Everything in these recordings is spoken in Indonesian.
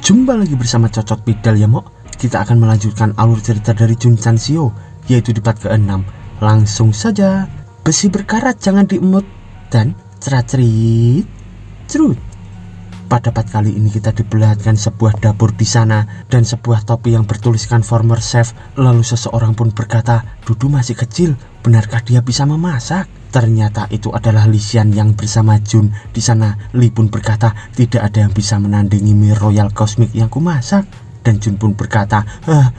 Jumpa lagi bersama Cocot Pidal ya Mok. Kita akan melanjutkan alur cerita dari Jun Chansio, yaitu di part ke-6. Langsung saja. Besi berkarat jangan diemut dan cerat-cerit cerut. Pada part kali ini kita diperlihatkan sebuah dapur di sana dan sebuah topi yang bertuliskan former chef. Lalu seseorang pun berkata, Dudu masih kecil, benarkah dia bisa memasak? Ternyata itu adalah Lisian yang bersama Jun. Di sana Lee pun berkata, tidak ada yang bisa menandingi mie royal cosmic yang kumasak. Dan Jun pun berkata,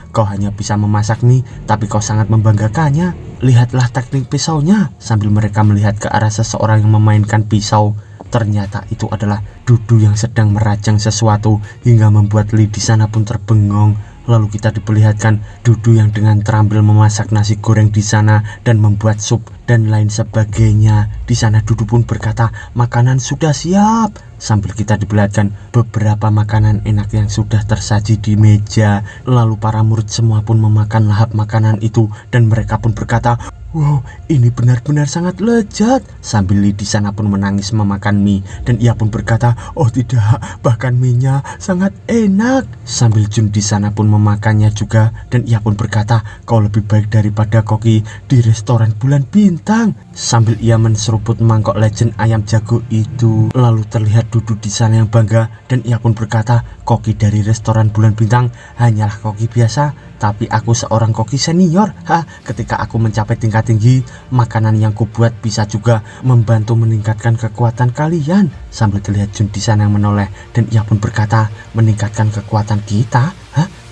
kau hanya bisa memasak mie, tapi kau sangat membanggakannya. Lihatlah teknik pisaunya. Sambil mereka melihat ke arah seseorang yang memainkan pisau. Ternyata itu adalah Dudu yang sedang merajang sesuatu hingga membuat Lee di sana pun terbengong. Lalu kita diperlihatkan Dudu yang dengan terampil memasak nasi goreng di sana dan membuat sup dan lain sebagainya. Di sana Dudu pun berkata, makanan sudah siap. Sambil kita diperlihatkan beberapa makanan enak yang sudah tersaji di meja. Lalu para murid semua pun memakan lahap makanan itu dan mereka pun berkata, wow, ini benar-benar sangat lezat. Sambil Lee di sana pun menangis memakan mie dan ia pun berkata, oh tidak, bahkan mie-nya sangat enak. Sambil Jun di sana pun memakannya juga dan ia pun berkata, kau lebih baik daripada koki di restoran bulan bintang. Sambil ia menseruput mangkok legend ayam jago itu. Lalu terlihat Dudu di sana yang bangga dan ia pun berkata, koki dari restoran bulan bintang hanyalah koki biasa, tapi aku seorang koki senior. Ketika aku mencapai tingkat tinggi, makanan yang kubuat bisa juga membantu meningkatkan kekuatan kalian. Sambil terlihat Jun di sana yang menoleh dan ia pun berkata, meningkatkan kekuatan kita?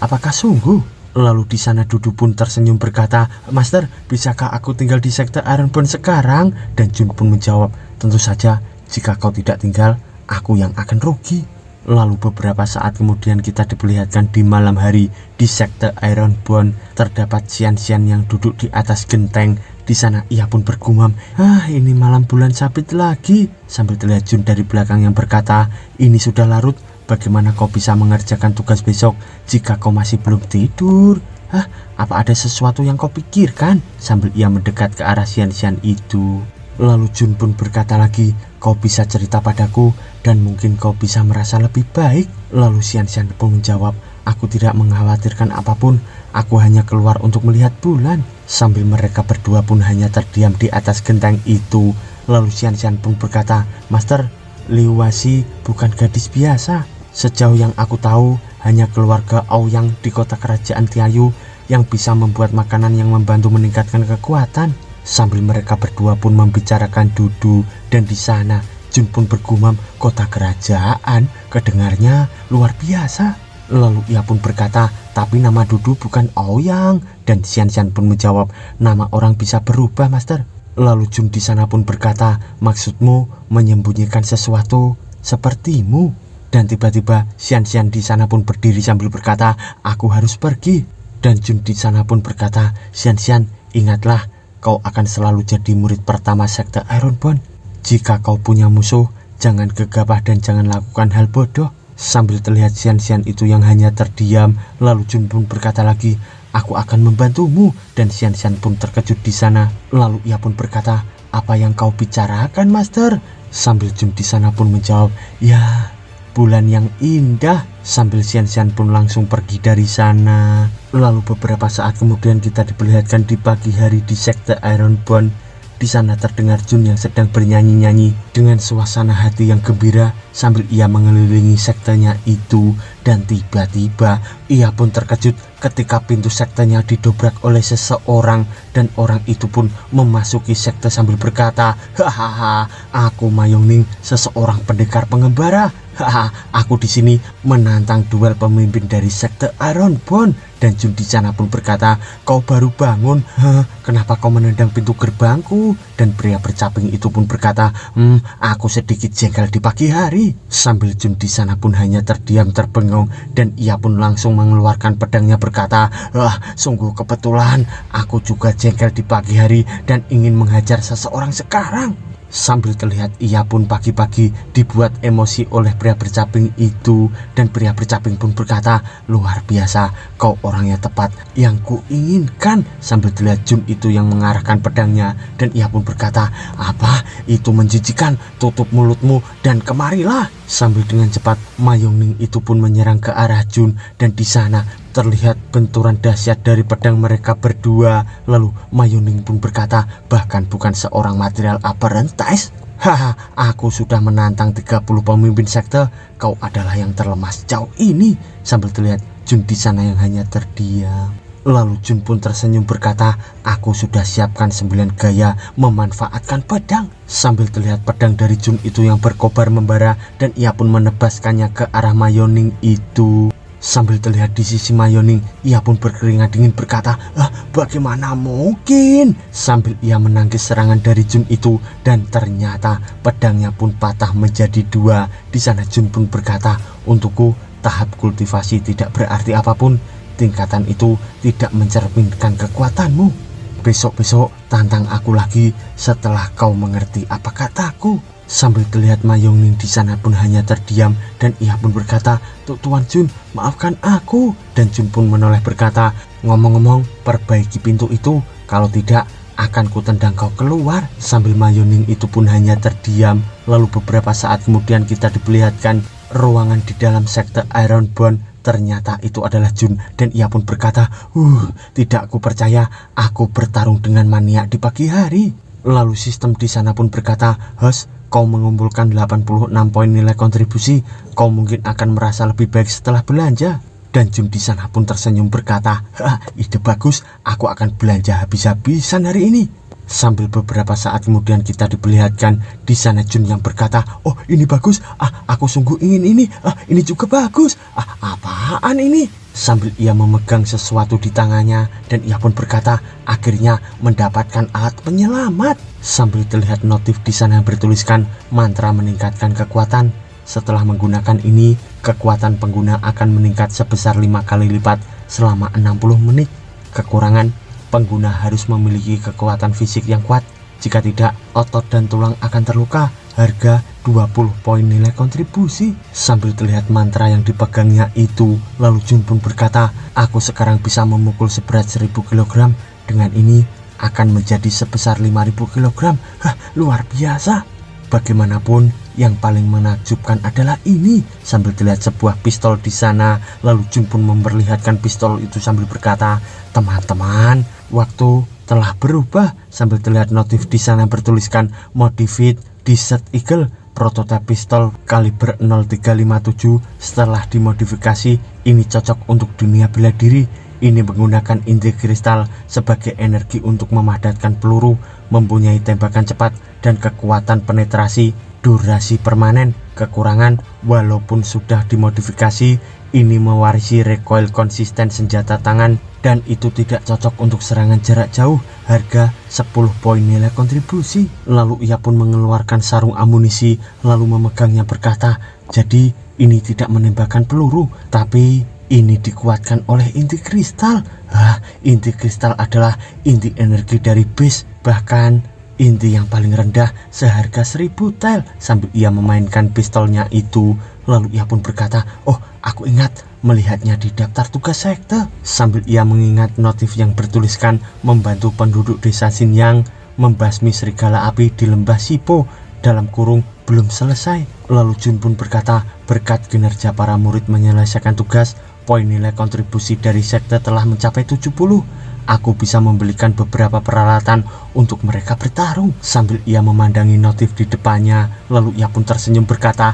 Apakah sungguh? Lalu di sana Dudu pun tersenyum berkata, Master, bisakah aku tinggal di sekte Ironborn sekarang? Dan Jun pun menjawab, tentu saja, jika kau tidak tinggal, aku yang akan rugi. Lalu beberapa saat kemudian kita diperlihatkan di malam hari di sekte Ironborn terdapat Xian-Xian yang duduk di atas genteng. Di sana ia pun bergumam, ini malam bulan sabit lagi. Sambil terlihat Jun dari belakang yang berkata, ini sudah larut, bagaimana kau bisa mengerjakan tugas besok jika kau masih belum tidur? Apa ada sesuatu yang kau pikirkan? Sambil ia mendekat ke arah Xian-Xian itu. Lalu Jun pun berkata lagi, kau bisa cerita padaku dan mungkin kau bisa merasa lebih baik. Lalu Xian-Xian pun menjawab, aku tidak mengkhawatirkan apapun, aku hanya keluar untuk melihat bulan. Sambil mereka berdua pun hanya terdiam di atas genteng itu. Lalu Xian-Xian pun berkata, Master, Liu Wasi bukan gadis biasa. Sejauh yang aku tahu, hanya keluarga Aoyang di kota kerajaan Tiayu yang bisa membuat makanan yang membantu meningkatkan kekuatan. Sambil mereka berdua pun membicarakan Dudu dan di sana Jun pun bergumam, kota kerajaan, kedengarnya luar biasa. Lalu ia pun berkata, tapi nama Dudu bukan Aoyang. Dan Xian-Xian pun menjawab, nama orang bisa berubah, Master. Lalu Jun di sana pun berkata, maksudmu menyembunyikan sesuatu sepertimu? Dan tiba-tiba Xian-Xian di sana pun berdiri sambil berkata, aku harus pergi. Dan Jun di sana pun berkata, Xian-Xian, ingatlah, kau akan selalu jadi murid pertama sekte Ironborn. Jika kau punya musuh, jangan gegabah dan jangan lakukan hal bodoh. Sambil terlihat Xian-Xian itu yang hanya terdiam, lalu Jun pun berkata lagi, aku akan membantumu. Dan Xian-Xian pun terkejut di sana. Lalu ia pun berkata, apa yang kau bicarakan, Master? Sambil Jun di sana pun menjawab, ya, bulan yang indah. Sambil Xian-Xian pun langsung pergi dari sana. Lalu beberapa saat kemudian kita diperlihatkan di pagi hari di sekte Ironborn. Di sana terdengar Jun yang sedang bernyanyi-nyanyi dengan suasana hati yang gembira sambil ia mengelilingi sektenya itu. Dan tiba-tiba ia pun terkejut ketika pintu sektenya didobrak oleh seseorang dan orang itu pun memasuki sekte sambil berkata, hahaha, aku Mayongning, seseorang pendekar pengembara. Aku di sini menantang duel pemimpin dari sekte Ironborn. Dan Jun di sana pun berkata, kau baru bangun, kenapa kau menendang pintu gerbangku? Dan pria bercaping itu pun berkata, aku sedikit jengkel di pagi hari. Sambil Jun di sana pun hanya terdiam terbengong dan ia pun langsung mengeluarkan pedangnya berkata, sungguh kebetulan, aku juga jengkel di pagi hari dan ingin menghajar seseorang sekarang. Sambil terlihat ia pun pagi-pagi dibuat emosi oleh pria bercaping itu. Dan pria bercaping pun berkata, luar biasa, kau orang yang tepat yang kuinginkan. Sambil terlihat Jun itu yang mengarahkan pedangnya. Dan ia pun berkata, apa itu menjijikan, tutup mulutmu dan kemarilah. Sambil dengan cepat Mayongning itu pun menyerang ke arah Jun, dan di sana terlihat benturan dahsyat dari pedang mereka berdua. Lalu Mayongning pun berkata, bahkan bukan seorang material apprentice. Haha, aku sudah menantang 30 pemimpin sekte, kau adalah yang terlemah sejauh ini. Sambil terlihat Jun di sana yang hanya terdiam. Lalu Jun pun tersenyum berkata, aku sudah siapkan 9 gaya memanfaatkan pedang. Sambil terlihat pedang dari Jun itu yang berkobar membara, dan ia pun menebaskannya ke arah Mayongning itu. Sambil terlihat di sisi Mayongning, ia pun berkeringat dingin berkata, bagaimana mungkin? Sambil ia menangkis serangan dari Jun itu, dan ternyata pedangnya pun patah menjadi 2. Di sana Jun pun berkata, untukku tahap kultivasi tidak berarti apapun. Tingkatan itu tidak mencerminkan kekuatanmu. Besok-besok tantang aku lagi setelah kau mengerti apa kataku. Sambil terlihat Mayongning di sana pun hanya terdiam, dan ia pun berkata, Tuan Jun, maafkan aku. Dan Jun pun menoleh berkata, ngomong-ngomong, perbaiki pintu itu, kalau tidak akan kutendang kau keluar. Sambil Mayongning itu pun hanya terdiam. Lalu beberapa saat kemudian kita diperlihatkan ruangan di dalam sekte Ironborn. Ternyata itu adalah Jun, dan ia pun berkata, tidak aku percaya aku bertarung dengan maniak di pagi hari. Lalu sistem di sana pun berkata, Hos, kau mengumpulkan 86 poin nilai kontribusi, kau mungkin akan merasa lebih baik setelah belanja. Dan Jun di sana pun tersenyum berkata, ide bagus, aku akan belanja habis-habisan hari ini. Sambil beberapa saat kemudian kita diperlihatkan di sana Jun yang berkata, oh ini bagus, aku sungguh ingin ini juga bagus, apaan ini? Sambil ia memegang sesuatu di tangannya, dan ia pun berkata, akhirnya mendapatkan alat penyelamat. Sambil terlihat notif di sana yang bertuliskan, mantra meningkatkan kekuatan. Setelah menggunakan ini, kekuatan pengguna akan meningkat sebesar 5 kali lipat selama 60 menit. Kekurangan, pengguna harus memiliki kekuatan fisik yang kuat. Jika tidak, otot dan tulang akan terluka. Harga 20 poin nilai kontribusi. Sambil terlihat mantra yang dipegangnya itu, lalu Jun pun berkata, aku sekarang bisa memukul seberat 1000 kg. Dengan ini akan menjadi sebesar 5000 kg. Luar biasa. Bagaimanapun, yang paling menakjubkan adalah ini. Sambil terlihat sebuah pistol di sana, lalu Jun pun memperlihatkan pistol itu sambil berkata, teman-teman, waktu telah berubah. Sambil terlihat notif di sana bertuliskan Modified Desert Eagle, prototipe pistol kaliber 0357 setelah dimodifikasi. Ini cocok untuk dunia bela diri. Ini menggunakan inti kristal sebagai energi untuk memadatkan peluru, mempunyai tembakan cepat dan kekuatan penetrasi, durasi permanen. Kekurangan, walaupun sudah dimodifikasi, ini mewarisi recoil konsisten senjata tangan, dan itu tidak cocok untuk serangan jarak jauh. Harga 10 poin nilai kontribusi. Lalu ia pun mengeluarkan sarung amunisi, lalu memegangnya berkata, jadi ini tidak menembakkan peluru, tapi ini dikuatkan oleh inti kristal. Inti kristal adalah inti energi dari base, bahkan inti yang paling rendah seharga 1000 tel. Sambil ia memainkan pistolnya itu, lalu ia pun berkata, oh aku ingat melihatnya di daftar tugas sekte. Sambil ia mengingat notif yang bertuliskan membantu penduduk desa Xinyang membasmi serigala api di lembah Sipo, dalam kurung belum selesai. Lalu Jun pun berkata, berkat kinerja para murid menyelesaikan tugas, poin nilai kontribusi dari sekte telah mencapai 70. Aku bisa membelikan beberapa peralatan untuk mereka bertarung. Sambil ia memandangi notif di depannya, lalu ia pun tersenyum berkata,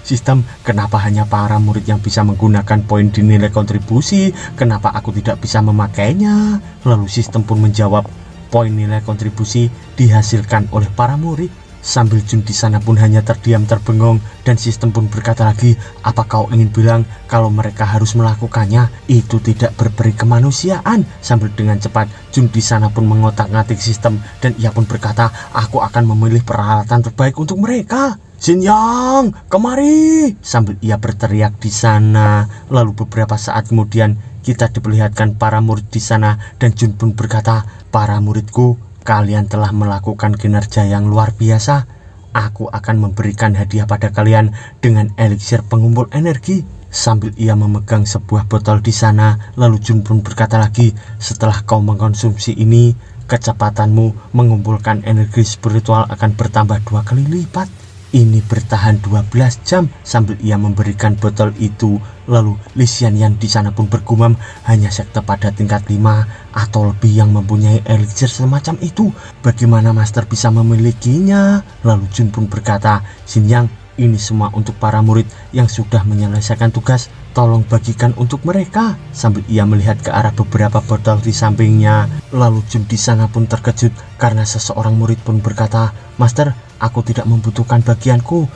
sistem, kenapa hanya para murid yang bisa menggunakan poin di nilai kontribusi? Kenapa aku tidak bisa memakainya? Lalu sistem pun menjawab, poin nilai kontribusi dihasilkan oleh para murid. Sambil Jun di sana pun hanya terdiam terbengong, dan sistem pun berkata lagi, apa kau ingin bilang kalau mereka harus melakukannya? Itu tidak berperi kemanusiaan. Sambil dengan cepat Jun di sana pun mengotak-ngatik sistem, dan ia pun berkata, aku akan memilih peralatan terbaik untuk mereka. Xinyang, kemari! Sambil ia berteriak di sana. Lalu beberapa saat kemudian kita diperlihatkan para murid di sana, dan Jun pun berkata, para muridku, kalian telah melakukan kinerja yang luar biasa. Aku akan memberikan hadiah pada kalian dengan eliksir pengumpul energi. Sambil ia memegang sebuah botol di sana, lalu Jun pun berkata lagi, setelah kau mengkonsumsi ini, kecepatanmu mengumpulkan energi spiritual akan bertambah 2 kali lipat. ini bertahan 12 jam sambil ia memberikan botol itu. Lalu Li Xianyan di sana pun bergumam, hanya sekte pada tingkat 5 atau lebih yang mempunyai elixir semacam itu. Bagaimana Master bisa memilikinya? Lalu Jun pun berkata, Xinjiang, ini semua untuk para murid yang sudah menyelesaikan tugas. Tolong bagikan untuk mereka. Sambil ia melihat ke arah beberapa botol di sampingnya. Lalu Jun di sana pun terkejut karena seseorang murid pun berkata, Master, aku tidak membutuhkan bagianku.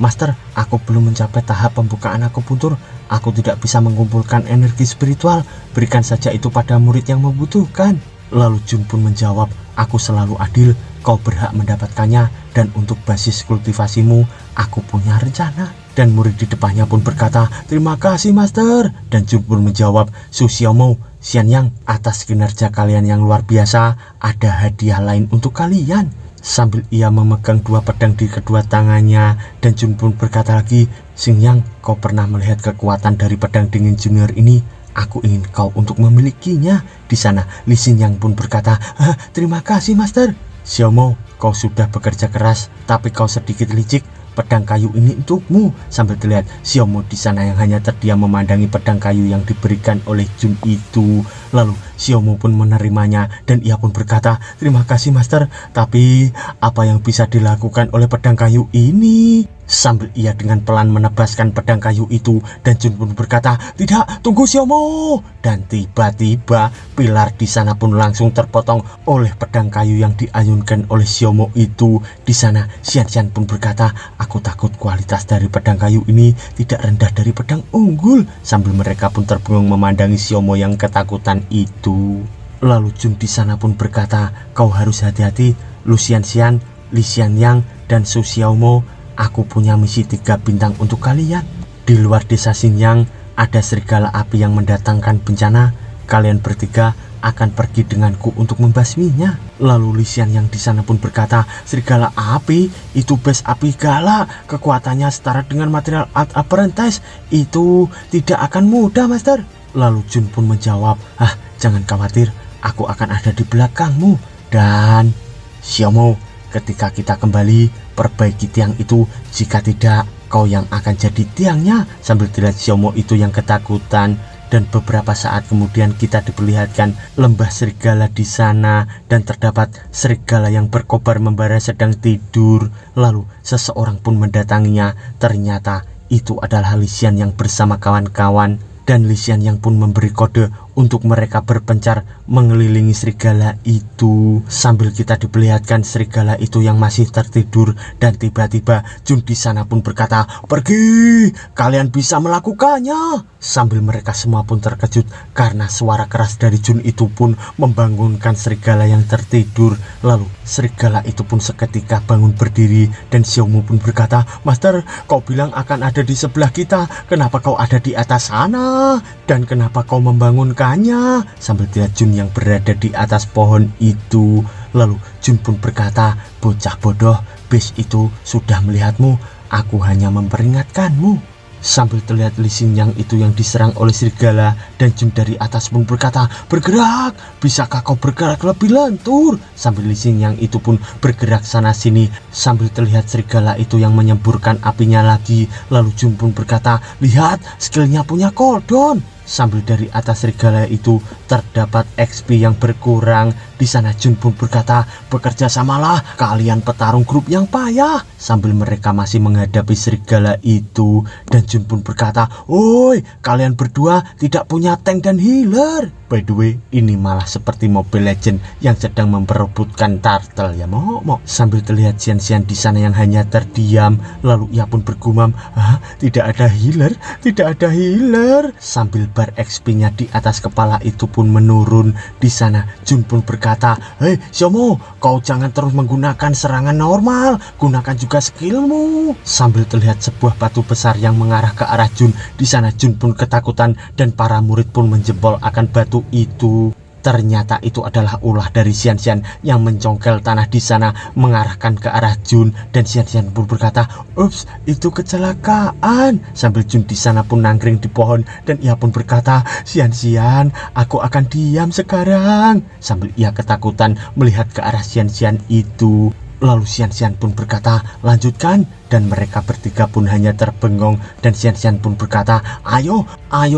Master, aku belum mencapai tahap pembukaan akupuntur. Aku tidak bisa mengumpulkan energi spiritual. Berikan saja itu pada murid yang membutuhkan. Lalu Jun pun menjawab, aku selalu adil. Kau berhak mendapatkannya. Dan untuk basis kultivasimu, aku punya rencana. Dan murid di depannya pun berkata, terima kasih Master. Dan Jun pun menjawab, Su Xiaomo, Xianyang, atas kinerja kalian yang luar biasa, ada hadiah lain untuk kalian. Sambil ia memegang 2 pedang di kedua tangannya. Dan Jun pun berkata lagi, Xinjiang, kau pernah melihat kekuatan dari pedang dingin junior ini? Aku ingin kau untuk memilikinya. Di sana Li Xinjiang pun berkata, terima kasih Master. Xiaomo, kau sudah bekerja keras, tapi kau sedikit licik. Pedang kayu ini untukmu. Sambil terlihat Xiaomo di sana yang hanya terdiam memandangi pedang kayu yang diberikan oleh Jun itu. Lalu Xiaomo pun menerimanya dan ia pun berkata, terima kasih Master, tapi apa yang bisa dilakukan oleh pedang kayu ini? Sambil ia dengan pelan menebaskan pedang kayu itu. Dan Jun pun berkata, tidak, tunggu Xiaomo. Dan tiba-tiba pilar di sana pun langsung terpotong oleh pedang kayu yang diayunkan oleh Xiaomo itu. Di sana Xianxian pun berkata, aku takut kualitas dari pedang kayu ini tidak rendah dari pedang unggul. Sambil mereka pun terbengong memandangi Xiaomo yang ketakutan itu. Lalu Jun di sana pun berkata, kau harus hati-hati, Lu Xianxian, Li Xianyang, dan Su Xiaomo. Aku punya misi 3 bintang untuk kalian. Di luar desa Xinjiang ada serigala api yang mendatangkan bencana. Kalian bertiga akan pergi denganku untuk membasminya. Lalu Li Xianyang di sana pun berkata, serigala api itu bes api galak. Kekuatannya setara dengan material art apprentice. Itu tidak akan mudah Master. Lalu Jun pun menjawab, jangan khawatir, aku akan ada di belakangmu. Dan Xiaomo, ketika kita kembali, perbaiki tiang itu. Jika tidak, kau yang akan jadi tiangnya. Sambil dilihat Xiaomo itu yang ketakutan. Dan beberapa saat kemudian kita diperlihatkan lembah serigala di sana. Dan terdapat serigala yang berkobar membara sedang tidur. Lalu seseorang pun mendatanginya. Ternyata itu adalah Li Xian yang bersama kawan-kawan. Dan Li Xian yang pun memberi kode untuk mereka berpencar mengelilingi serigala itu. Sambil kita diperlihatkan serigala itu yang masih tertidur. Dan tiba-tiba Jun di sana pun berkata, pergi, kalian bisa melakukannya. Sambil mereka semua pun terkejut karena suara keras dari Jun itu pun membangunkan serigala yang tertidur. Lalu serigala itu pun seketika bangun berdiri. Dan Xiaomo pun berkata, Master, kau bilang akan ada di sebelah kita. Kenapa kau ada di atas sana? Dan kenapa kau membangunkannya? Sambil lihat Jun yang berada di atas pohon itu. Lalu Jun pun berkata, bocah bodoh, base itu sudah melihatmu. Aku hanya memperingatkanmu. Sambil terlihat Li Xinjiang itu yang diserang oleh serigala. Dan Jun dari atas pun berkata, bergerak, bisakah kau bergerak lebih lentur? Sambil Li Xinjiang itu pun bergerak sana sini. Sambil terlihat serigala itu yang menyemburkan apinya lagi. Lalu Jun pun berkata, lihat, skillnya punya cooldown. Sambil dari atas serigala itu terdapat XP yang berkurang. Di sana Jun pun berkata, bekerja samalah, kalian petarung grup yang payah. Sambil mereka masih menghadapi serigala itu. Dan Jun pun berkata, oi, kalian berdua tidak punya tank dan healer. By the way, ini malah seperti Mobile Legend yang sedang memperebutkan turtle ya Mo. Sambil terlihat Xian di sana yang hanya terdiam. Lalu ia pun bergumam, tidak ada healer, tidak ada healer. Sambil bar XP-nya di atas kepala itu pun menurun. Di sana Jun pun berkata, hei Xiaomo, kau jangan terus menggunakan serangan normal, gunakan juga skillmu. Sambil terlihat sebuah batu besar yang mengarah ke arah Jun. Di sana Jun pun ketakutan dan para murid pun menjebol akan batu itu. Ternyata itu adalah ulah dari Xianxian yang mencongkel tanah di sana mengarahkan ke arah Jun. Dan Xianxian pun berkata, ups, itu kecelakaan. Sambil Jun di sana pun nangkring di pohon dan ia pun berkata, Xianxian, aku akan diam sekarang. Sambil ia ketakutan melihat ke arah Xianxian itu. Lalu Xian pun berkata, lanjutkan. Dan mereka bertiga pun hanya terbengong. Dan Xian pun berkata, ayo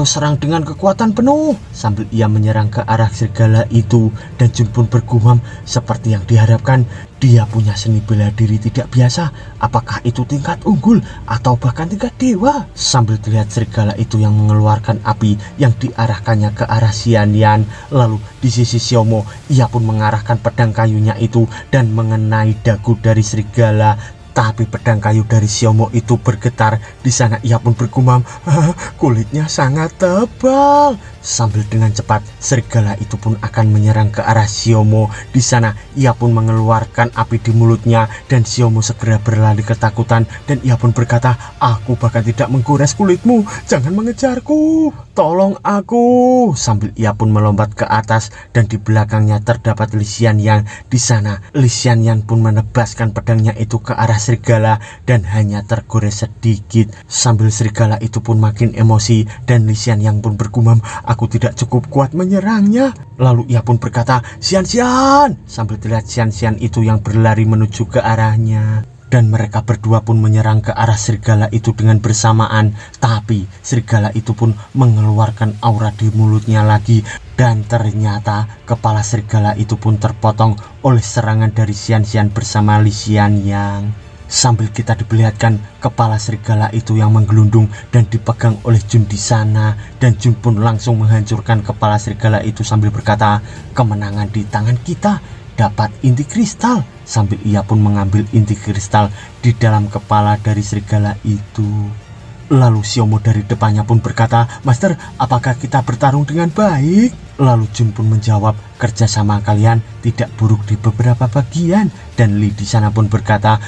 serang dengan kekuatan penuh. Sambil ia menyerang ke arah serigala itu. Dan Jun pun bergumam, seperti yang diharapkan, dia punya seni bela diri tidak biasa. Apakah itu tingkat unggul atau bahkan tingkat dewa? Sambil terlihat serigala itu yang mengeluarkan api yang diarahkannya ke arah Xian. Lalu di sisi Xiaomo, ia pun mengarahkan pedang kayunya itu dan mengenai dagu dari serigala. Tapi pedang kayu dari Xiaomo itu bergetar. Di sana ia pun bergumam, kulitnya sangat tebal. Sambil dengan cepat serigala itu pun akan menyerang ke arah Xiaomo. Di sana ia pun mengeluarkan api di mulutnya dan Xiaomo segera berlari ketakutan dan ia pun berkata, aku bahkan tidak menggores kulitmu, jangan mengejarku, tolong aku. Sambil ia pun melompat ke atas dan di belakangnya terdapat Li Xianyang. Di sana Li Xianyang pun menebaskan pedangnya itu ke arah serigala dan hanya tergores sedikit. Sambil serigala itu pun makin emosi dan Li Xianyang pun bergumam, aku tidak cukup kuat menyerangnya. Lalu ia pun berkata, Xian, sambil terlihat Xian itu yang berlari menuju ke arahnya. Dan mereka berdua pun menyerang ke arah serigala itu dengan bersamaan. Tapi serigala itu pun mengeluarkan aura di mulutnya lagi. Dan ternyata kepala serigala itu pun terpotong oleh serangan dari Xian bersama Li Xianyang. Sambil kita diperlihatkan kepala serigala itu yang menggelundung dan dipegang oleh Jun di sana. Dan Jun pun langsung menghancurkan kepala serigala itu sambil berkata, kemenangan di tangan kita, dapat inti kristal. Sambil ia pun mengambil inti kristal di dalam kepala dari serigala itu. Lalu Xiaomo dari depannya pun berkata, Master, apakah kita bertarung dengan baik? Lalu Jun pun menjawab, kerjasama kalian tidak buruk di beberapa bagian. Dan Li di sana pun berkata,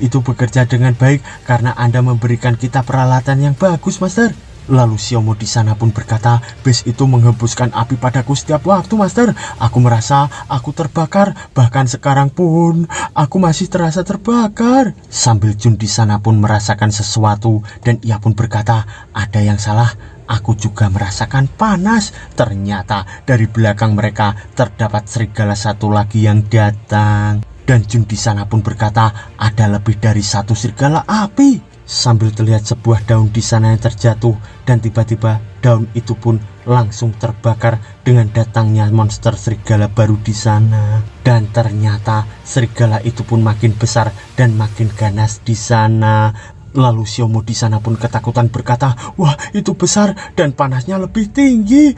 itu bekerja dengan baik karena Anda memberikan kita peralatan yang bagus, Master. Lalu Xiaomo di sana pun berkata, base itu menghembuskan api padaku setiap waktu, Master. Aku merasa aku terbakar, bahkan sekarang pun aku masih terasa terbakar. Sambil Jun di sana pun merasakan sesuatu dan ia pun berkata, ada yang salah. Aku juga merasakan panas. Ternyata dari belakang mereka terdapat serigala satu lagi yang datang. Dan Jun di sana pun berkata, ada lebih dari satu serigala api. Sambil terlihat sebuah daun di sana yang terjatuh dan tiba-tiba daun itu pun langsung terbakar dengan datangnya monster serigala baru di sana. Dan ternyata serigala itu pun makin besar dan makin ganas di sana. Lalu Xiaomo di sana pun ketakutan berkata, wah, itu besar dan panasnya lebih tinggi.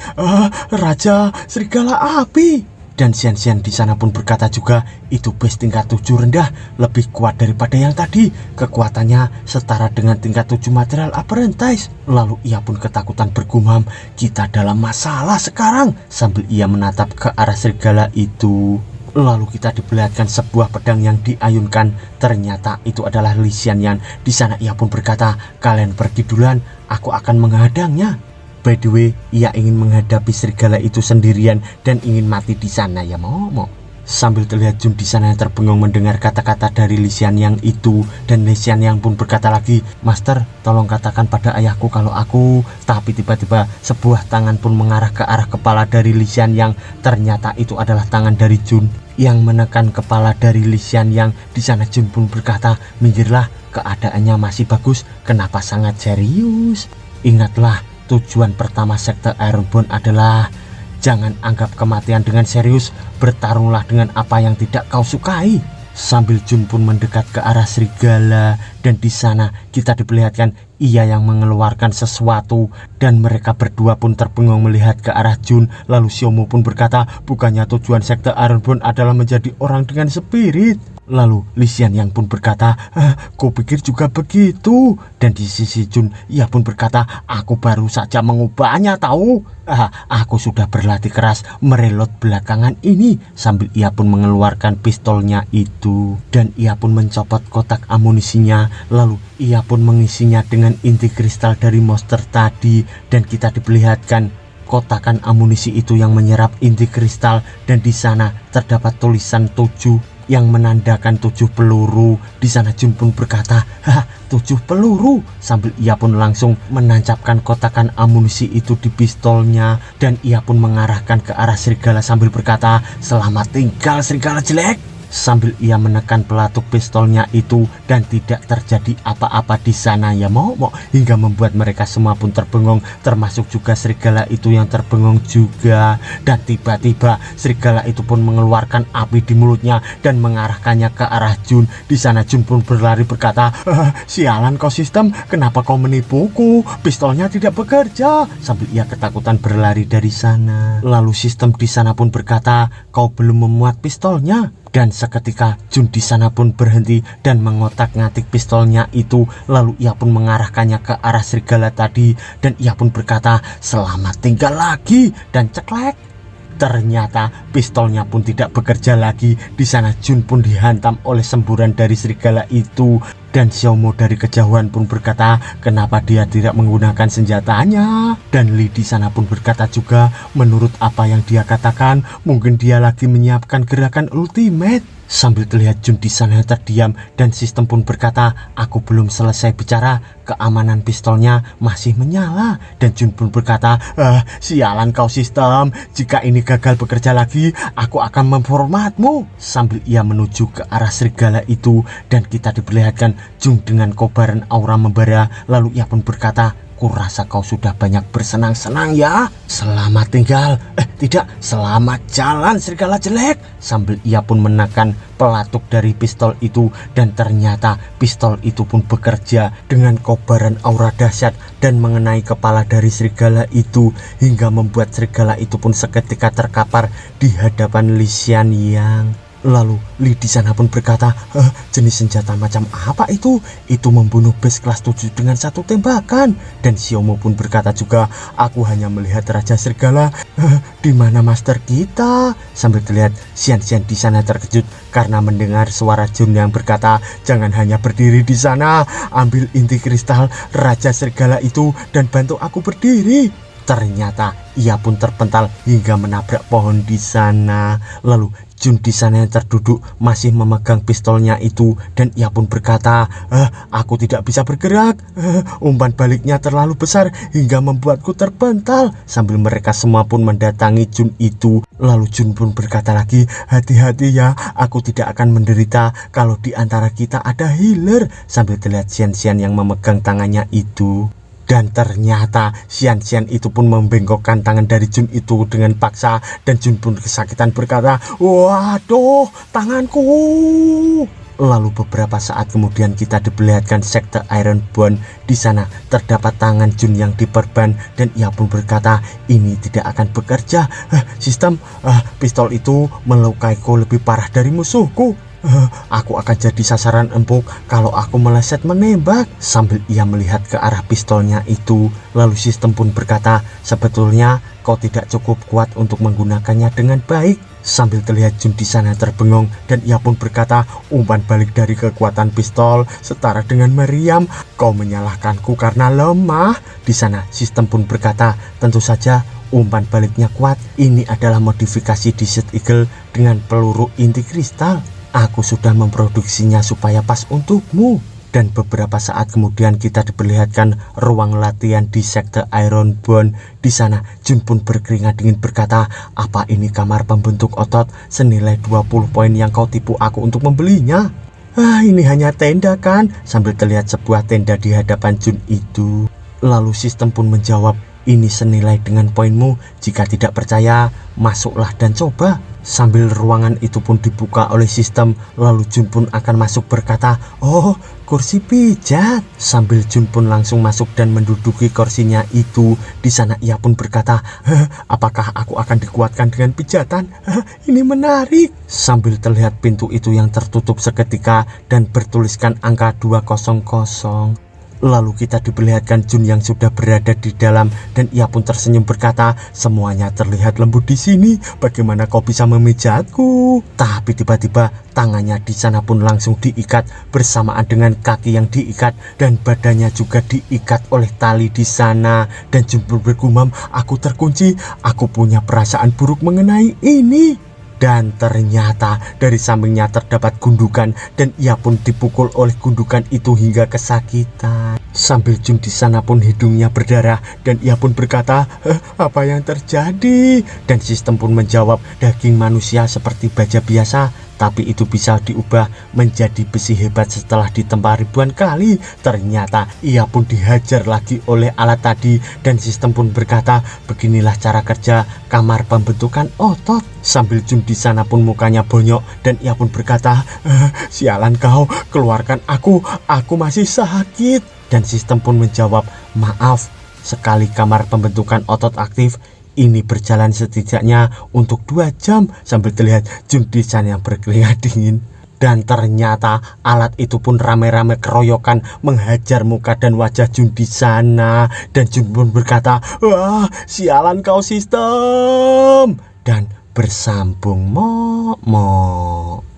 Raja serigala api. Dan Xian di sana pun berkata juga, itu base tingkat 7 rendah, lebih kuat daripada yang tadi. Kekuatannya setara dengan tingkat 7 material apprentice. Lalu ia pun ketakutan bergumam, kita dalam masalah sekarang. Sambil ia menatap ke arah serigala itu. Lalu kita diperlihatkan sebuah pedang yang diayunkan. Ternyata itu adalah Li Xianyang. Di sana ia pun berkata, kalian pergi duluan, aku akan menghadangnya. By the way, ia ingin menghadapi serigala itu sendirian dan ingin mati di sana ya mau. Sambil terlihat Jun di sana yang terbengong mendengar kata-kata dari Li Xianyang itu. Dan Li Xianyang pun berkata lagi, Master, tolong katakan pada ayahku kalau aku. Tapi tiba-tiba sebuah tangan pun mengarah ke arah kepala dari Li Xianyang. Ternyata itu adalah tangan dari Jun yang menekan kepala dari Li Xianyang. Di sana Jun pun berkata, minggirlah, keadaannya masih bagus, kenapa sangat serius? Ingatlah, tujuan pertama sekte Ironborn adalah jangan anggap kematian dengan serius, bertarunglah dengan apa yang tidak kau sukai. Sambil Jun pun mendekat ke arah serigala dan di sana kita diperlihatkan ia yang mengeluarkan sesuatu dan mereka berdua pun terbengong melihat ke arah Jun. Lalu Xiaomo pun berkata, bukannya tujuan sekte Ironborn adalah menjadi orang dengan spirit? Lalu Li Xianyang pun berkata, ku pikir juga begitu. Dan di sisi Jun ia pun berkata, aku baru saja mengubahnya tahu. Aku sudah berlatih keras merelot belakangan ini. Sambil ia pun mengeluarkan pistolnya itu dan ia pun mencopot kotak amunisinya. Lalu ia pun mengisinya dengan inti kristal dari monster tadi. Dan kita diperlihatkan kotakan amunisi itu yang menyerap inti kristal dan di sana terdapat tulisan 7 yang menandakan 7 peluru. Di sana Jun pun berkata, 7 peluru. Sambil ia pun langsung menancapkan kotakan amunisi itu di pistolnya dan ia pun mengarahkan ke arah serigala sambil berkata, selamat tinggal serigala jelek. sambil ia menekan pelatuk pistolnya itu dan tidak terjadi apa-apa di sana ya Mo, hingga membuat mereka semua pun terbengong, termasuk juga serigala itu yang terbengong juga. Dan tiba-tiba serigala itu pun mengeluarkan api di mulutnya dan mengarahkannya ke arah Jun. Di sana Jun pun berlari berkata, sialan kau sistem, kenapa kau menipuku? Pistolnya tidak bekerja. Sambil ia ketakutan berlari dari sana. Lalu sistem di sana pun berkata, kau belum memuat pistolnya. Dan seketika Jun di sana pun berhenti dan mengotak-ngatik pistolnya itu. Lalu ia pun mengarahkannya ke arah serigala tadi dan ia pun berkata, selamat tinggal lagi, dan ceklek. Ternyata pistolnya pun tidak bekerja lagi. Di sana Jun pun dihantam oleh semburan dari serigala itu. Dan Xiaomo dari kejauhan pun berkata, kenapa dia tidak menggunakan senjatanya? Dan Li di sana pun berkata juga, menurut apa yang dia katakan, mungkin dia lagi menyiapkan gerakan ultimate. Sambil terlihat Jun di sana terdiam dan sistem pun berkata, aku belum selesai bicara, keamanan pistolnya masih menyala. Dan Jun pun berkata, sialan kau sistem, jika ini gagal bekerja lagi, aku akan memformatmu. Sambil ia menuju ke arah serigala itu dan kita diperlihatkan Jun dengan kobaran aura membara. Lalu ia pun berkata, kurasa kau sudah banyak bersenang-senang ya. Selamat tinggal, tidak, selamat jalan serigala jelek. Sambil ia pun menekan pelatuk dari pistol itu dan ternyata pistol itu pun bekerja dengan kobaran aura dahsyat dan mengenai kepala dari serigala itu hingga membuat serigala itu pun seketika terkapar di hadapan Li Xianyang. Lalu Li di sana pun berkata, jenis senjata macam apa itu? Itu membunuh base kelas 7 dengan satu tembakan. Dan Xiaomo pun berkata juga, aku hanya melihat Raja Serigala. Di mana master kita? Sambil terlihat Xian di sana terkejut karena mendengar suara Jun yang berkata, jangan hanya berdiri di sana, ambil inti kristal Raja Serigala itu dan bantu aku berdiri. Ternyata ia pun terpental hingga menabrak pohon di sana. Lalu Jun di sana yang terduduk masih memegang pistolnya itu dan ia pun berkata, aku tidak bisa bergerak. Umpan baliknya terlalu besar hingga membuatku terpental. Sambil mereka semua pun mendatangi Jun itu. Lalu Jun pun berkata lagi, hati-hati ya, aku tidak akan menderita kalau di antara kita ada healer. Sambil terlihat Xian yang memegang tangannya itu. Dan ternyata Xian itu pun membengkokkan tangan dari Jun itu dengan paksa. Dan Jun pun kesakitan berkata, waduh, tanganku. Lalu beberapa saat kemudian kita diperlihatkan sekte Ironborn. Di sana terdapat tangan Jun yang diperban dan ia pun berkata, ini tidak akan bekerja. Sistem, pistol itu melukaiku lebih parah dari musuhku. Aku akan jadi sasaran empuk kalau aku meleset menembak. Sambil ia melihat ke arah pistolnya itu. Lalu sistem pun berkata, sebetulnya kau tidak cukup kuat untuk menggunakannya dengan baik. Sambil terlihat Jun di sana terbengong dan ia pun berkata, umpan balik dari kekuatan pistol setara dengan meriam. Kau menyalahkanku karena lemah. Di sana sistem pun berkata, tentu saja umpan baliknya kuat. Ini adalah modifikasi Desert Eagle dengan peluru inti kristal. Aku sudah memproduksinya supaya pas untukmu. Dan beberapa saat kemudian kita diperlihatkan ruang latihan di sekte Ironborn. Di sana Jun pun berkeringat dingin berkata, apa ini kamar pembentuk otot senilai 20 poin yang kau tipu aku untuk membelinya? Ini hanya tenda kan? Sambil terlihat sebuah tenda di hadapan Jun itu. Lalu sistem pun menjawab, ini senilai dengan poinmu. Jika tidak percaya, masuklah dan coba. Sambil ruangan itu pun dibuka oleh sistem. Lalu Jun pun akan masuk berkata, oh, kursi pijat. Sambil Jun pun langsung masuk dan menduduki kursinya itu. Di sana ia pun berkata, apakah aku akan dikuatkan dengan pijatan? Ini menarik. Sambil terlihat pintu itu yang tertutup seketika dan bertuliskan angka 200. Lalu kita diperlihatkan Jun yang sudah berada di dalam dan ia pun tersenyum berkata, semuanya terlihat lembut di sini. Bagaimana kau bisa memijatku? Tapi tiba-tiba tangannya di sana pun langsung diikat bersamaan dengan kaki yang diikat dan badannya juga diikat oleh tali di sana. Dan Jun pun bergumam, aku terkunci. Aku punya perasaan buruk mengenai ini. Dan ternyata dari sampingnya terdapat gundukan dan ia pun dipukul oleh gundukan itu hingga kesakitan. Sambil Jun di sana pun hidungnya berdarah dan ia pun berkata, apa yang terjadi? Dan sistem pun menjawab, daging manusia seperti baja biasa, tapi itu bisa diubah menjadi besi hebat setelah ditempa ribuan kali. Ternyata ia pun dihajar lagi oleh alat tadi dan sistem pun berkata, beginilah cara kerja kamar pembentukan otot. Sambil Jun di sana pun mukanya bonyok dan ia pun berkata, sialan kau, keluarkan aku masih sakit. Dan sistem pun menjawab, maaf, sekali kamar pembentukan otot aktif, ini berjalan setidaknya untuk 2 jam. Sambil terlihat Jun di sana yang berkeringat dingin. Dan ternyata alat itu pun rame-rame keroyokan menghajar muka dan wajah Jun di sana. Dan Jun pun berkata, wah, sialan kau sistem. Dan bersambung mok.